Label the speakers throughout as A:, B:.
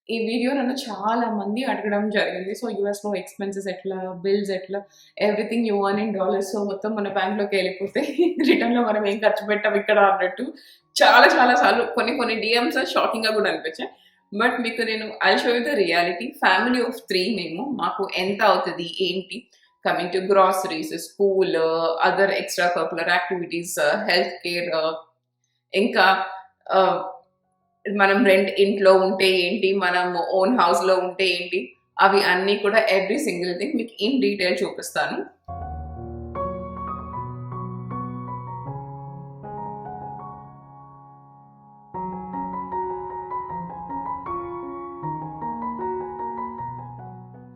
A: ఈ వీడియో నన్ను చాలా మంది అడగడం జరిగింది. సో, యూఎస్‌లో ఎక్స్‌పెన్సెస్ ఎట్లా? బిల్స్ ఎట్లా? Everything you earn in dollars. So, మొత్తం మన బ్యాంక్‌లోకెళ్ళిపోతే రిటర్న్‌లో మనం ఏం ఖర్చు పెట్టాం ఇక్కడ అన్నట్టు చాలా చాలా సార్లు కొన్ని డీఎమ్స్ షాకింగ్‌గా గూడా అనిపించాయి. బట్ మీకు నేను show you the reality. Family of 3 మేము. మాకు ఎంత అవుతది? ఏంటి? Coming to groceries, school, other extra curricular activities, health care, ఇంకా ఆహ్ మనం రెంట్ ఇంట్లో ఉంటే ఏంటి, మనం ఓన్ హౌస్‌లో ఉంటే ఏంటి, అవి అన్నీ కూడా ఎవ్రీ సింగిల్ థింగ్ మీకు ఇన్ డీటెయిల్ చూపిస్తాను.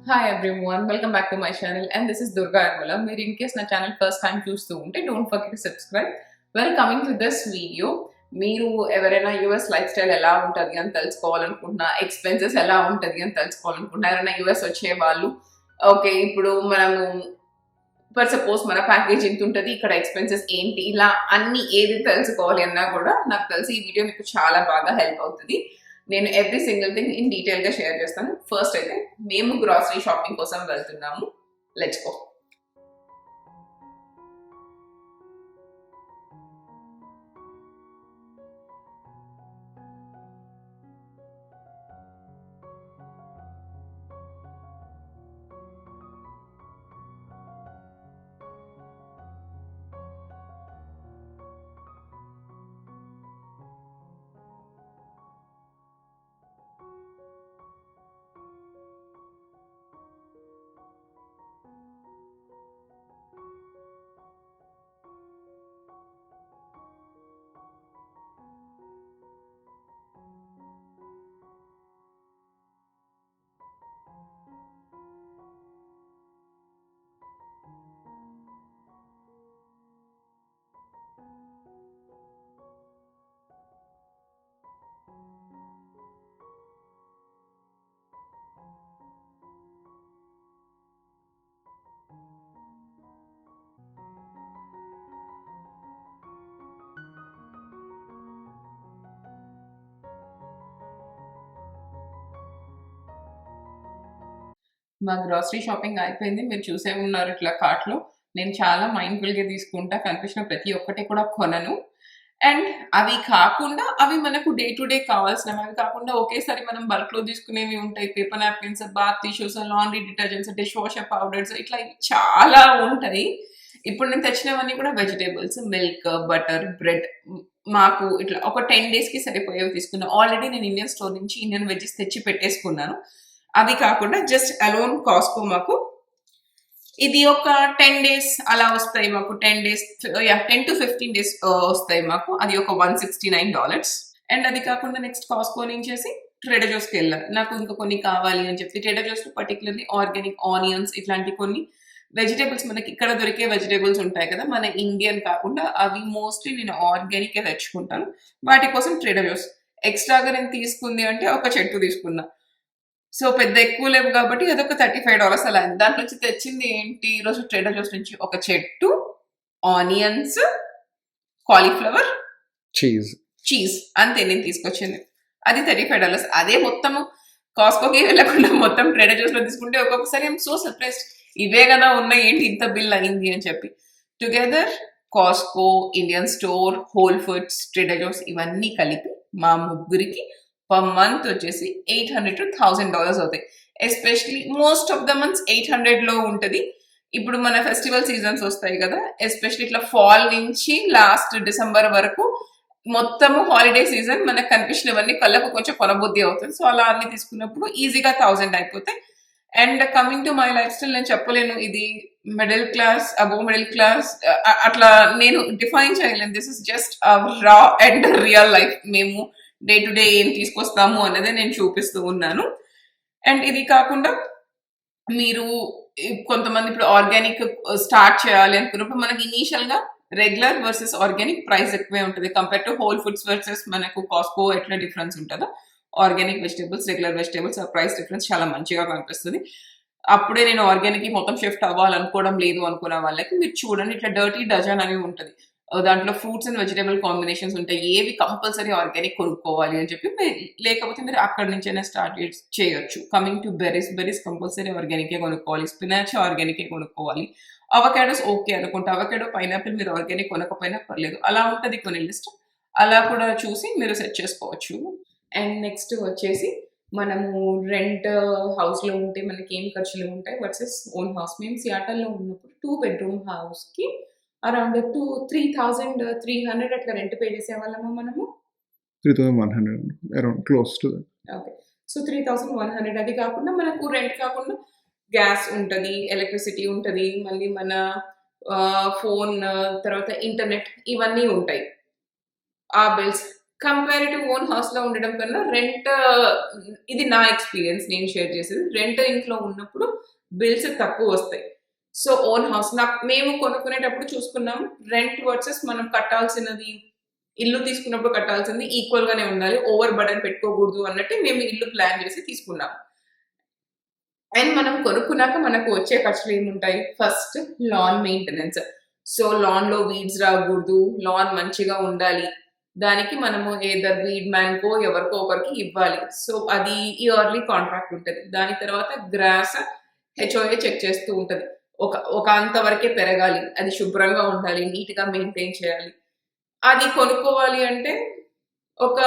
A: Hi everyone, welcome back to my channel and this is Durga Yermala. మీరు ఇన్ కేస్ నా ఛానల్ ఫస్ట్ టైం చూస్తూ ఉంటే don't forget to subscribe. Well, coming to this video, మీరు ఎవరైనా యూఎస్ లైఫ్ స్టైల్ ఎలా ఉంటుంది అని తెలుసుకోవాలనుకుంటున్నా, ఎక్స్పెన్సెస్ ఎలా ఉంటుంది అని తెలుసుకోవాలనుకుంటున్నా, ఎవరైనా యూఎస్ వచ్చే వాళ్ళు ఓకే ఇప్పుడు మనము ఫర్ సపోజ్ మన ప్యాకేజ్ ఎంత ఉంటుంది, ఇక్కడ ఎక్స్పెన్సెస్ ఏంటి, ఇలా అన్ని ఏది తెలుసుకోవాలి అన్నా కూడా నాకు తెలిసి ఈ వీడియో మీకు చాలా బాగా హెల్ప్ అవుతుంది. నేను ఎవ్రీ సింగిల్ థింగ్ ఇన్ డీటెయిల్గా షేర్ చేస్తాను. ఫస్ట్ అయితే మేము గ్రాసరీ షాపింగ్ కోసం వెళ్తున్నాము. Let's go. మా గ్రాసరీ షాపింగ్ అయిపోయింది. మీరు చూసే ఉన్నారు ఇట్లా కార్ట్‌లో. నేను చాలా మైండ్‌ఫుల్‌గా తీసుకుంటా. కనిపించిన ప్రతి ఒక్కటి కూడా కొనను. అండ్ అవి కాకుండా అవి మనకు డే టు డే కావాల్సినవి. అవి కాకుండా ఒకేసారి మనం బల్క్‌లో తీసుకునేవి ఉంటాయి. Paper napkins, bath tissues, laundry detergents, dishwasher powders, ఇట్లా చాలా ఉంటాయి. ఇప్పుడు నేను తెచ్చినవన్నీ కూడా వెజిటబుల్స్, మిల్క్, బటర్, బ్రెడ్. మాకు ఇట్లా ఒక 10 డేస్‌కి సరిపోయేవి తీసుకున్నా. ఆల్రెడీ నేను ఇండియన్ స్టోర్ నుంచి ఇండియన్ వెజ్జీస్ తెచ్చి పెట్టేసుకున్నాను. అది కాకుండా జస్ట్ అలోన్ కాస్ట్‌కో మాకు ఇది ఒక 10 డేస్ అలా వస్తాయి మాకు. 10 డేస్, యాహ్! 10-15 డేస్ వస్తాయి మాకు. అది ఒక $169. అండ్ అది కాకుండా నెక్స్ట్ కాస్ట్‌కో నుంచేసి ట్రేడర్ జోస్‌కెళ్ళా. నాకు ఇంకా కొన్ని కావాలి అని చెప్పి. ట్రేడర్ జోస్‌లో పర్టిక్యులర్‌లీ ఆర్గానిక్ ఆనియన్స్ ఇట్లాంటి కొన్ని వెజిటబుల్స్ మనకి ఇక్కడ దొరికే వెజిటబుల్స్ ఉంటాయి కదా! మన ఇండియన్ కాకుండా అవి మోస్ట్‌లీ నేను ఆర్గానికే తెచ్చుకుంటాను. వాటి కోసం ట్రేడర్ జోస్. ఎక్స్‌ట్రాగా నేను తీసుకుంది అంటే ఒక చెట్టు తీసుకున్నా. సో, పెద్ద ఎక్కువ లేవు కాబట్టి అదొక $35 అలా అయింది. దాంట్లో నుంచి తెచ్చింది ఏంటి, ఈరోజు ట్రేడర్ జోస్ నుంచి ఒక చెట్టు, ఆనియన్స్, కాలీఫ్లవర్,
B: చీజ్.
A: చీజ్ అంతే నేను తీసుకొచ్చింది. అది $35. అదే మొత్తము కాస్ట్‌కోకి వెళ్ళకుండా మొత్తం ట్రేడర్ జోస్‌లో తీసుకుంటే ఒక్కొక్కసారి ఐయామ్ సో సర్ప్రైజ్డ్. ఇవే కదా ఉన్నాయి, ఏంటి ఇంత బిల్ అయింది అని చెప్పి. Together Costco, Indian store, Whole Foods, Trader Joe's ఇవన్నీ కలిపి మా ముగ్గురికి పర్ మంత్ వచ్చేసి $800-$1000 అవుతాయి. Especially most of the months 800లో ఉంటది. ఇప్పుడు మన ఫెస్టివల్ సీజన్స్ వస్తాయి కదా! ఎస్పెషల్లీ ఇట్లా ఫాల్ నుంచి లాస్ట్ డిసెంబర్ వరకు మొత్తము హాలిడే సీజన్ మనకు కనిపించినవన్నీ కళ్ళకు కొంచెం కొనబుద్ధి అవుతుంది. సో, అలా అన్ని తీసుకున్నప్పుడు ఈజీగా 1000 అయిపోతాయి. And coming to my life style, నేను చెప్పలేను ఇది middle class, above middle class, అట్లా నేను డిఫైన్ చేయలేను. దిస్ ఇస్ జస్ట్ రా అండ్ రియల్ లైఫ్. మేము డే టు డే ఏం తీసుకొస్తాము అన్నదే నేను చూపిస్తూ ఉన్నాను. అండ్ ఇది కాకుండా మీరు కొంతమంది ఇప్పుడు ఆర్గానిక్ స్టార్ట్ చేయాలి అనుకున్నప్పుడు మనకి ఇనీషియల్ గా రెగ్యులర్ వర్సెస్ ఆర్గానిక్ ప్రైస్ ఎక్కువే ఉంటుంది compare to whole foods versus మనకు కాస్ట్కో ఎట్లా డిఫరెన్స్ ఉంటుందో. ఆర్గానిక్ వెజిటేబుల్స్, రెగ్యులర్ వెజిటేబుల్స్ ఆ ప్రైస్ డిఫరెన్స్ చాలా మంచిగా కనిపిస్తుంది. అప్పుడే నేను ఆర్గానిక్ కి మొత్తం షిఫ్ట్ అవ్వాలనుకోవడం లేదు అనుకున్న వాళ్ళకి మీరు చూడండి, ఇట్లా డర్టీ డజన్ అని ఉంటుంది. దాంట్లో ఫ్రూట్స్ అండ్ వెజిటబుల్ కాంబినేషన్స్ ఉంటాయి. ఏవి కంపల్సరీ ఆర్గానిక్ కొనుక్కోవాలి అని చెప్పి లేకపోతే మీరు అక్కడి నుంచైనా స్టార్ట్ చేయొచ్చు. కమింగ్ టు బెర్రీస్ కంపల్సరీ ఆర్గానికే కొనుక్కోవాలి. స్పినాచ్ ఆర్గానికే కొనుక్కోవాలి. అవకాడోస్ ఓకే అనుకుంటా. అవకాడో, పైనాపిల్ మీరు ఆర్గానిక్ కొనకపోయినా పర్లేదు. అలా ఉంటది కొన్ని లిస్ట్. అలా కూడా చూసి మీరు సెట్ చేసుకోవచ్చు. అండ్ నెక్స్ట్ వచ్చేసి మనము రెంట్ హౌస్‌లో ఉంటే మనకేం ఖర్చులు ఉంటాయి వర్సెస్ ఓన్ హౌస్. మేము సియాటల్‌లో ఉన్నప్పుడు 2 బెడ్‌రూమ్ హౌస్‌కి అరౌండ్ 3,300 అట్లా రెంట్ పే చేసేవాళ్ళమా మనము.
B: 3,100 around close to that.
A: Okay. So 3,100 అది కాకుండా మనకు రెంట్ కాకుండా గ్యాస్ ఉంటది, ఎలక్ట్రిసిటీ ఉంటది, మళ్ళీ మన ఫోన్, తర్వాత ఇంటర్నెట్ ఇవన్నీ ఉంటాయి. ఆ బిల్స్ కంపారిటివ్ ఓన్ హౌస్‌లో ఉండడం కన్నా రెంట్, ఇది నా ఎక్స్‌పీరియన్స్ నేను షేర్ చేసేది. రెంట్ ఇంట్లో ఉన్నప్పుడు బిల్స్ తక్కువొస్తాయి. సో ఓన్ హౌస్ మేము కొనుక్కునేటప్పుడు చూసుకున్నాం. రెంట్ వర్సెస్ మనం కట్టాల్సినది, ఇల్లు తీసుకున్నప్పుడు కట్టాల్సింది ఈక్వల్ గానే ఉండాలి. ఓవర్ బర్డెన్ పెట్టుకోకూడదు అన్నట్టు మేము ఇల్లు ప్లాన్ చేసి తీసుకున్నాం. అండ్ మనం కొనుక్కున్నాక మనకు వచ్చే ఖర్చులు ఏముంటాయి? First lawn maintenance. సో లాన్‌లో వీడ్స్ రాకూడదు. లాన్ మంచిగా ఉండాలి. దానికి మనము ఏదర్ వీడ్ మ్యాన్‌కో ఎవరికో ఒకరికి ఇవ్వాలి. సో అది ఇయర్లీ కాంట్రాక్ట్ ఉంటది. దాని తర్వాత గ్రాస్ హెచ్ఓఏ చెక్ చేస్తూ ఉంటది. ఒక అంత వరకే పెరగాలి. అది శుభ్రంగా ఉండాలి. నీట్‌గా మెయింటైన్ చేయాలి. అది కొనుక్కోవాలి అంటే ఒక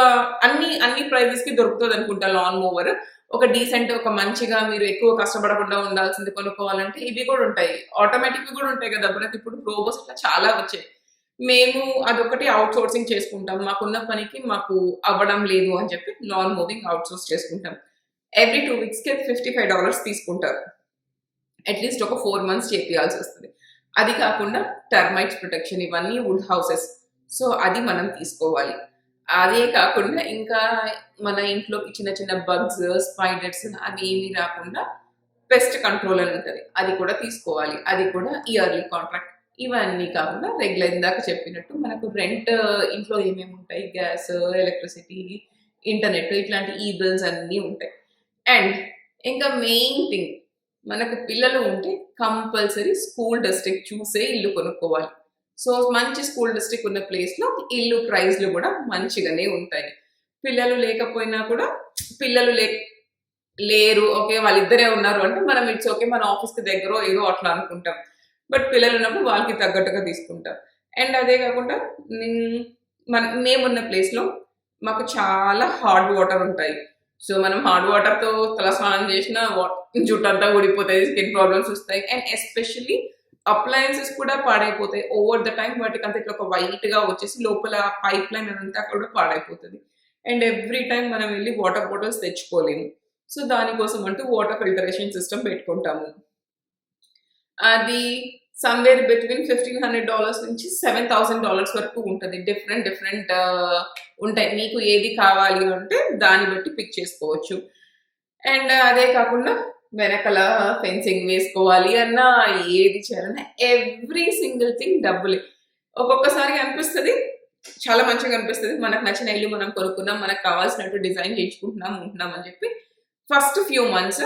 A: అన్ని ప్రైజెస్‌కి దొరుకుతదనుకుంటా లాన్ మోవర్. ఒక డీసెంట్, ఒక మంచిగా మీరు ఎక్కువ కష్టపడకుండా ఉండాల్సింది కొనుక్కోవాలంటే ఇవి కూడా ఉంటాయి. ఆటోమేటిక్‌వి కూడా ఉంటాయి కదా! ఇప్పుడు రోబోస్ ఇట్లా చాలా వచ్చాయి. మేము అదొకటి ఔట్ సోర్సింగ్ చేసుకుంటాం. మాకున్న పనికి మాకు అవ్వడం లేదు అని చెప్పి లాన్ మూవింగ్ ఔట్ సోర్స్ చేసుకుంటాం. ఎవ్రీ 2 వీక్స్‌కి $55 తీసుకుంటారు. అట్‌లీస్ట్ ఒక 4 మంత్స్ చేపియాల్సొస్తది. అది కాకుండా టర్మైట్స్ ప్రొటెక్షన్, ఇవన్నీ వుడ్ హౌసెస్. సో అది మనం తీసుకోవాలి. అదే కాకుండా ఇంకా మన ఇంట్లోకి చిన్న చిన్న బగ్స్, స్పైడర్స్ అవి ఏమి రాకుండా పెస్ట్ కంట్రోల్ అని ఉంటది. అది కూడా తీసుకోవాలి. అది కూడా ఇయర్లీ కాంట్రాక్ట్. ఇవన్నీ కాకుండా రెగ్యులర్ ఇందాక చెప్పినట్టు మనకు రెంట్ ఇంట్లో ఏమేమి ఉంటాయి? గ్యాస్, ఎలక్ట్రిసిటీ, ఇంటర్నెట్ ఇట్లాంటి ఈ బిల్స్ అన్నీ ఉంటాయి. అండ్ ఇంకా మెయిన్ థింగ్, మనకు పిల్లలు ఉంటే కంపల్సరీ స్కూల్ డిస్ట్రిక్ట్ చూసే ఇల్లు కొనుక్కోవాలి. సో మంచి స్కూల్ డిస్ట్రిక్ట్ ఉన్న ప్లేస్‌లో ఇల్లు ప్రైస్‌లు కూడా మంచిగానే ఉంటాయి. పిల్లలు లేకపోయినా కూడా పిల్లలు లేరు, ఓకే వాళ్ళిద్దరే ఉన్నారు అంటే మనం ఇట్స్ ఓకే, మన ఆఫీస్‌కి దగ్గరో ఏదో అట్లా అనుకుంటాం. బట్ పిల్లలు ఉన్నప్పుడు వాళ్ళకి తగ్గట్టుగా తీసుకుంటాం. అండ్ అదే కాకుండా మేమున్న ప్లేస్‌లో మాకు చాలా హాట్ వాటర్ ఉంటాయి. సో మనం హాట్ వాటర్‌తో తలస్నానం చేసినా జుట్టంతా ఊడిపోతది, స్కిన్ ప్రాబ్లమ్స్ వస్తాయి. అండ్ ఎస్పెషల్లీ అప్లయన్సెస్ కూడా పాడైపోతాయి. ఓవర్ ద టైమ్ వాటికంతా ఇట్లా ఒక వైట్‌గా వచ్చేసి లోపల పైప్ లైన్ అదంతా కూడా పాడైపోతది. అండ్ ఎవ్రీ టైమ్ మనం వెళ్లి వాటర్ బాటిల్స్ తెచ్చుకోలేము. సో దానికోసం అంటూ వాటర్ ఫిల్టరేషన్ సిస్టమ్ పెట్టుకుంటాము. అది సమ్‌వేర్ బిట్వీన్ $1,500 నుంచి $7,000 వరకు ఉంటది. డిఫరెంట్ ఉంటాయి. మీకు ఏది కావాలి అంటే దాన్ని బట్టి పిక్ చేసుకోవచ్చు. అండ్ అదే కాకుండా వెనకాల ఫెన్సింగ్ వేసుకోవాలి అన్నా, ఏది చేయాలన్నా ఎవ్రీ సింగిల్ థింగ్ డబ్బులే. ఒక్కొక్కసారి అనిపిస్తది, చాలా మంచిగా అనిపిస్తది. మనకు నచ్చిన ఇల్లు మనం కొనుక్కున్నాం, మనకు కావాల్సినట్టు డిజైన్ చేయించుకుంటున్నాం, ఉంటున్నాం అని చెప్పి. ఫస్ట్ ఫ్యూ మంత్స్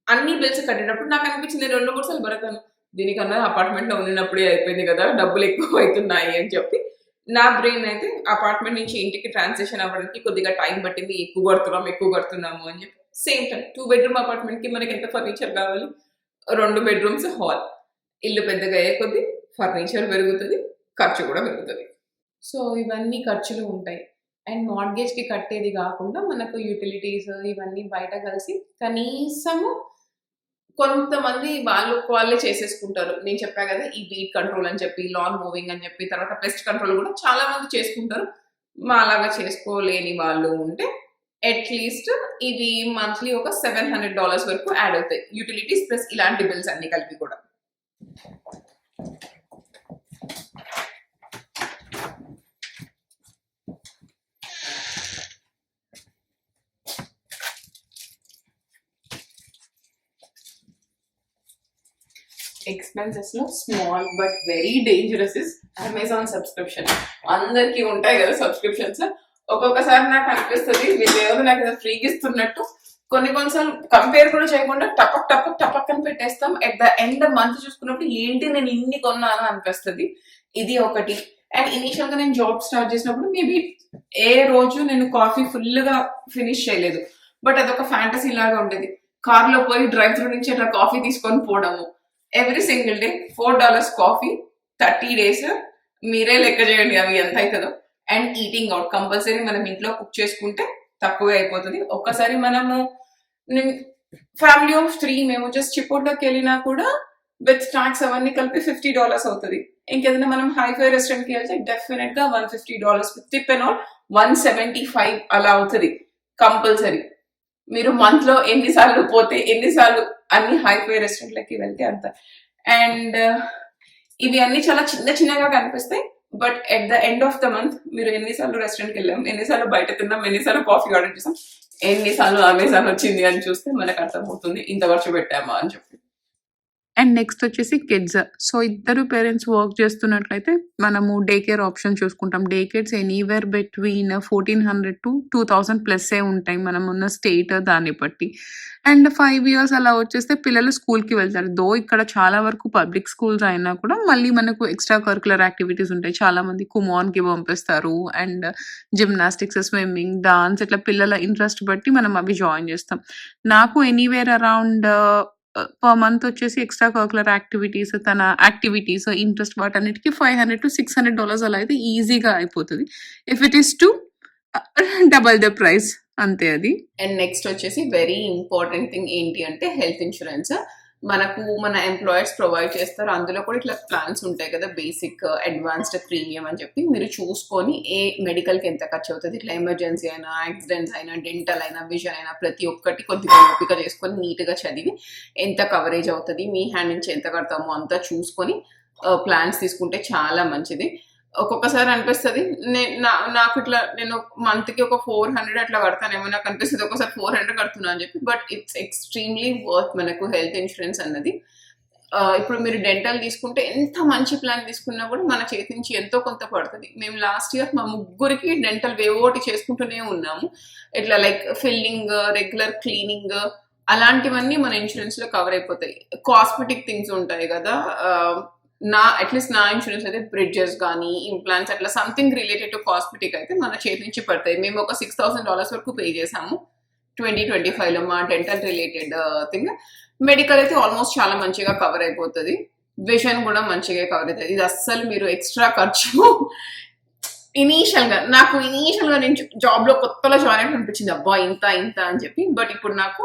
A: అన్ని బిల్స్ కట్టేటప్పుడు నాకు అనిపించింది, నేను 2, 3 సార్లు బరకాను. దీనికన్నా అపార్ట్మెంట్‌లో ఉన్నప్పుడే అయిపోయింది కదా! డబ్బులు ఎక్కువ అవుతున్నాయి అని చెప్పి. నా బ్రెయిన్ అయితే అపార్ట్మెంట్ నుంచి ఇంటికి ట్రాన్సిషన్ అవ్వడానికి కొద్దిగా టైం పట్టింది. ఎక్కువ కడుతున్నాము అని చెప్పి. సేమ్ టైమ్ 2 బెడ్‌రూమ్ అపార్ట్మెంట్‌కి మనకి ఎంత ఫర్నిచర్ కావాలి? 2 బెడ్‌రూమ్స్, హాల్. ఇల్లు పెద్దగా అయ్యే కొద్దీ ఫర్నిచర్ పెరుగుతది, ఖర్చు కూడా పెరుగుతది. సో ఇవన్నీ ఖర్చులు ఉంటాయి. అండ్ మార్ట్‌గేజ్‌కి కట్టేది కాకుండా మనకు యుటిలిటీస్ ఇవన్నీ బయట కలిసి కనీసము కొంతమంది వాళ్ళే చేసేసుకుంటారు. నేను చెప్పా కదా! ఈ వీడ్ కంట్రోల్ అని చెప్పి, లాన్ మూవింగ్ అని చెప్పి, తర్వాత పెస్ట్ కంట్రోల్ కూడా చాలా మంది చేసుకుంటారు. మాలాగా చేసుకోలేని వాళ్ళు ఉంటే అట్‌లీస్ట్ ఇవి మంత్లీ ఒక $700 వరకు యాడ్ అవుతాయి. యుటిలిటీస్ ప్లస్ ఇలాంటి బిల్స్ అన్నీ కలిపి కూడా. ఎక్స్‌పెన్సెస్‌లో small but very dangerous is Amazon subscription. అందరికీ ఉంటాయి కదా సబ్స్క్రిప్షన్స్. ఒక్కొక్కసారి నాకు అనిపిస్తది వీళ్ళేదో నాకు ఏదో ఫ్రీగా ఇస్తున్నట్టు. కొన్ని సార్లు కంపేర్ కూడా చేయకుండా టపక్ అని పెట్టేస్తాం. ఎట్ ద ఎండ్ మంత్ చూసుకున్నప్పుడు ఏంటి నేను ఇన్ని కొన్నాను అనిపిస్తది. ఇది ఒకటి. అండ్ ఇనీషియల్ గా నేను జాబ్ స్టార్ట్ చేసినప్పుడు మేబీ ఏ రోజు నేను కాఫీ ఫుల్ గా ఫినిష్ చేయలేదు, బట్ అదొక ఫ్యాంటసీ లాగా ఉండేది. కార్ లో పోయి డ్రైవ్ త్రూ నుంచి అట్లా కాఫీ తీసుకొని పోవడము every single day. $4 coffee 30 days, మీరే లెక్క చేయండి అవి ఎంత అవుతుందో. అండ్ ఈటింగ్ అవుట్ కంపల్సరీ మనం ఇంట్లో కుక్ చేసుకుంటే తక్కువే అయిపోతుంది. ఒక్కసారి మనము ఫ్యామిలీ ఆఫ్ 3 మేము జస్ట్ చిపోట్లోకి వెళ్ళినా కూడా విత్ స్నాక్స్ అవన్నీ కలిపి $50 అవుతుంది. ఇంకేదైనా మనం హైఫై రెస్టారెంట్ కి వెళ్తే డెఫినెట్ గా $150 విత్ టిప్ అండ్ ఆల్ 175 అలా అవుతుంది కంపల్సరీ. మీరు మంత్ లో ఎన్నిసార్లు పోతే ఎన్నిసార్లు అన్ని హైఫై రెస్టారెంట్లకి వెళ్తే అంత. అండ్ ఇవి అన్ని చాలా చిన్న చిన్నగా కనిపిస్తాయి, but at the end of the month మీరు ఎన్నిసార్లు రెస్టారెంట్కి వెళ్ళాం, ఎన్నిసార్లు బయట తిన్నాం, ఎన్నిసార్లు కాఫీ ఆర్డర్ చేసాం, ఎన్నిసార్లు అమెజాన్ వచ్చింది అని చూస్తే మనకు అర్థమవుతుంది ఇంత ఖర్చు పెట్టామా అని చెప్పి.
C: అండ్ నెక్స్ట్ వచ్చేసి కిడ్స్. సో ఇద్దరు పేరెంట్స్ వర్క్ చేస్తున్నట్లయితే మనము డే కేర్ ఆప్షన్ చూసుకుంటాం. Day cares anywhere between 1400 to 2000 ప్లస్సే ఉంటాయి మనం ఉన్న స్టేట్ దాన్ని బట్టి. అండ్ 5 years అలా వచ్చేస్తే పిల్లలు స్కూల్కి వెళ్తారు. దో ఇక్కడ చాలా వరకు పబ్లిక్ స్కూల్స్ అయినా కూడా మళ్ళీ మనకు ఎక్స్ట్రా కరికులర్ యాక్టివిటీస్ ఉంటాయి. చాలా మంది కుమాన్కి పంపిస్తారు, అండ్ జిమ్నాస్టిక్స్, స్విమ్మింగ్, డాన్స్, ఇట్లా పిల్లల ఇంట్రెస్ట్ బట్టి మనం అవి జాయిన్ చేస్తాం. నాకు ఎనీవేర్ అరౌండ్ పర్ మంత్ వచ్చేసి ఎక్స్ట్రా కరికులర్ యాక్టివిటీస్ ఇంట్రెస్ట్ వాటన్నిటికి $500 to $600 అలా అయితే ఈజీగా అయిపోతుంది. If it is to double the price అంతే అది.
A: అండ్ నెక్స్ట్ వచ్చేసి వెరీ ఇంపార్టెంట్ థింగ్ ఏంటి అంటే హెల్త్ ఇన్సూరెన్స్. మనకు మన ఎంప్లాయర్స్ ప్రొవైడ్ చేస్తారు. అందులో కూడా ఇట్లా ప్లాన్స్ ఉంటాయి కదా, బేసిక్, అడ్వాన్స్డ్, ప్రీమియం అని చెప్పి మీరు చూసుకొని ఏ మెడికల్కి ఎంత ఖర్చు అవుతుంది, ఇట్లా ఎమర్జెన్సీ అయినా, యాక్సిడెంట్స్ అయినా, డెంటల్ అయినా, విజన్ అయినా ప్రతి ఒక్కటి కొద్దిగా ఓపిక చేసుకొని నీట్గా చదివి ఎంత కవరేజ్ అవుతుంది, మీ హ్యాండ్ నుంచి ఎంత కడతామో అంతా చూసుకొని ప్లాన్స్ తీసుకుంటే చాలా మంచిది. ఒక్కొక్కసారి అనిపిస్తుంది నాకు ఇట్లా నేను మంత్కి ఒక 400 అట్లా కడతానేమో, నాకు అనిపిస్తుంది ఒకసారి 400 కడుతున్నా అని చెప్పి. బట్ ఇట్స్ ఎక్స్ట్రీమ్లీ వర్త్ మనకు హెల్త్ ఇన్సూరెన్స్ అన్నది. ఇప్పుడు మీరు డెంటల్ తీసుకుంటే ఎంత మంచి ప్లాన్ తీసుకున్నా కూడా మన చేతి నుంచి ఎంతో కొంత పడుతుంది. మేము లాస్ట్ ఇయర్ మా ముగ్గురికి డెంటల్ వేవోటి చేసుకుంటూనే ఉన్నాము. ఇట్లా లైక్ ఫిల్లింగ్, రెగ్యులర్ క్లీనింగ్, అలాంటివన్నీ మన ఇన్సూరెన్స్ లో కవర్ అయిపోతాయి. కాస్మెటిక్ థింగ్స్ ఉంటాయి కదా, అట్లీస్ట్ నా ఇన్సూరెన్స్ అయితే బ్రిడ్జెస్ కానీ, ఇంప్లాంట్స్, అట్లా సంథింగ్ రిలేటెడ్ టు కాస్మెటిక్ అయితే మన చేతి నుంచి పడతాయి. మేము ఒక $6,000 వరకు పే చేసాము 2025లో మా డెంటల్ రిలేటెడ్ థింగ్. మెడికల్ అయితే ఆల్మోస్ట్ చాలా మంచిగా కవర్ అయిపోతుంది, విజన్ కూడా మంచిగా కవర్ అవుతుంది. ఇది అస్సలు మీరు ఎక్స్ట్రా ఖర్చు. ఇనీషియల్ గా నేను జాబ్ లో కొత్తలో జాయిన్ అయినప్పుడు అనిపించింది అబ్బా ఇంత అని చెప్పి. బట్ ఇప్పుడు నాకు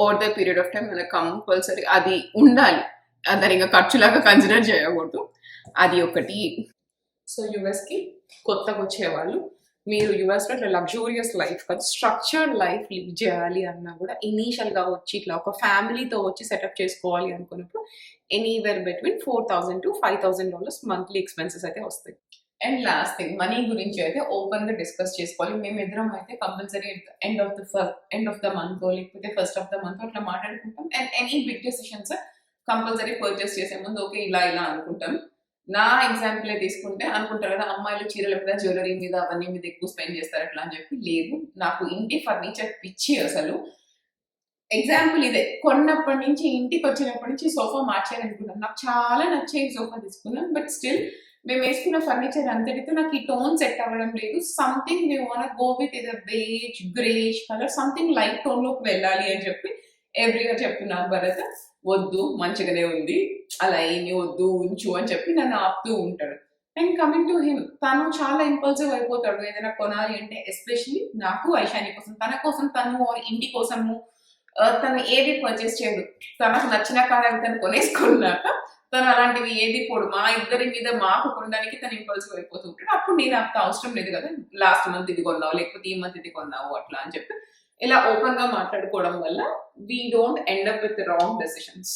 A: over the period of time మనకు కంపల్సరీ అది ఉండాలి, దాని ఇంకా ఖర్చులాగా కన్సిడర్ చేయకూడదు. అది ఒకటి. సో యుఎస్కి కొత్తగా వచ్చేవాళ్ళు, మీరు యుఎస్లో ఇట్లా లగ్జూరియస్ లైఫ్ కాదు, స్ట్రక్చర్డ్ లైఫ్ లివ్ చేయాలి అన్నా కూడా ఇనీషియల్గా వచ్చి ఇట్లా ఒక ఫ్యామిలీతో వచ్చి సెటప్ చేసుకోవాలి అనుకున్నప్పుడు anywhere between $4,000 to $5,000 monthly expenses అయితే వస్తాయి. అండ్ లాస్ట్ థింగ్, మనీ గురించి అయితే ఓపెన్ గా డిస్కస్ చేసుకోవాలి. మేము ఇద్దరం అయితే compulsory end of the month లేకపోతే ఫస్ట్ ఆఫ్ ద మంత్ అట్లా మాట్లాడుకుంటాం. And any big decisions compulsory purchase చేసే ముందు ఓకే ఇలా అనుకుంటాం. నా ఎగ్జాంపుల్ తీసుకుంటే అనుకుంటారు కదా అమ్మాయిలు చీరల మీద, జ్యువెలరీ మీద, అవన్నీ మీద ఎక్కువ స్పెండ్ చేస్తారు అట్లా అని చెప్పి. లేదు, నాకు ఇంటి ఫర్నిచర్ పిచ్చి అసలు. ఎగ్జాంపుల్ ఇదే, కొన్నప్పటి నుంచి ఇంటికి వచ్చినప్పటి నుంచి సోఫా మార్చాలనుకున్నాను, నాకు చాలా నచ్చే ఈ సోఫా తీసుకున్నాను. బట్ స్టిల్ మేము వేసుకున్న ఫర్నిచర్ అంతటితో నాకు ఈ టోన్ సెట్ అవ్వడం లేదు. Something we want go with either beige, greyish colour, something light tone లోకి వెళ్ళాలి అని చెప్పి ఎవ్రీగా చెప్తున్నాను. భరత్ వద్దు, మంచిగానే ఉంది, అలా ఏమి వద్దు, ఉంచు అని చెప్పి నన్ను ఆపుతూ ఉంటాడు. అండ్ కమింగ్ టు హిమ్, తను చాలా ఇంపల్సివ్ అయిపోతాడు ఏదైనా కొనాలి అంటే. ఎస్పెషలీ నాకు, ఐషాని కోసం, తన కోసం తను ఇంటి కోసము తను ఏది పర్చేస్ చేయదు. తనకు నచ్చిన కారణం తను కొనేసుకున్నాక తను అలాంటివి ఏది పోడు. మా ఇద్దరి మీద మాకు కొనడానికి తను ఇంపల్సివ్ అయిపోతూ ఉంటాడు. అప్పుడు నేను అంత అవసరం లేదు కదా, లాస్ట్ మంత్ ఇది కొన్నావు లేకపోతే ఈ మంత్ ఇది కొన్నావు అట్లా అని చెప్పి ఇలా ఓపెన్ గా మాట్లాడుకోవడం వల్ల we don't end up with the wrong decisions.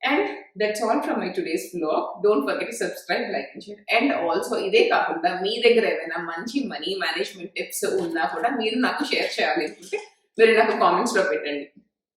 A: And that's all from my today's vlog. Don't forget to subscribe, like and share. And also ఇదే కాకుండా మీ దగ్గర ఏమైనా మంచి మనీ మేనేజ్మెంట్ టిప్స్ ఉన్నా కూడా మీరు నాకు షేర్ చేయాలి అనుకుంటే మీరు నాకు కామెంట్స్ లో పెట్టండి.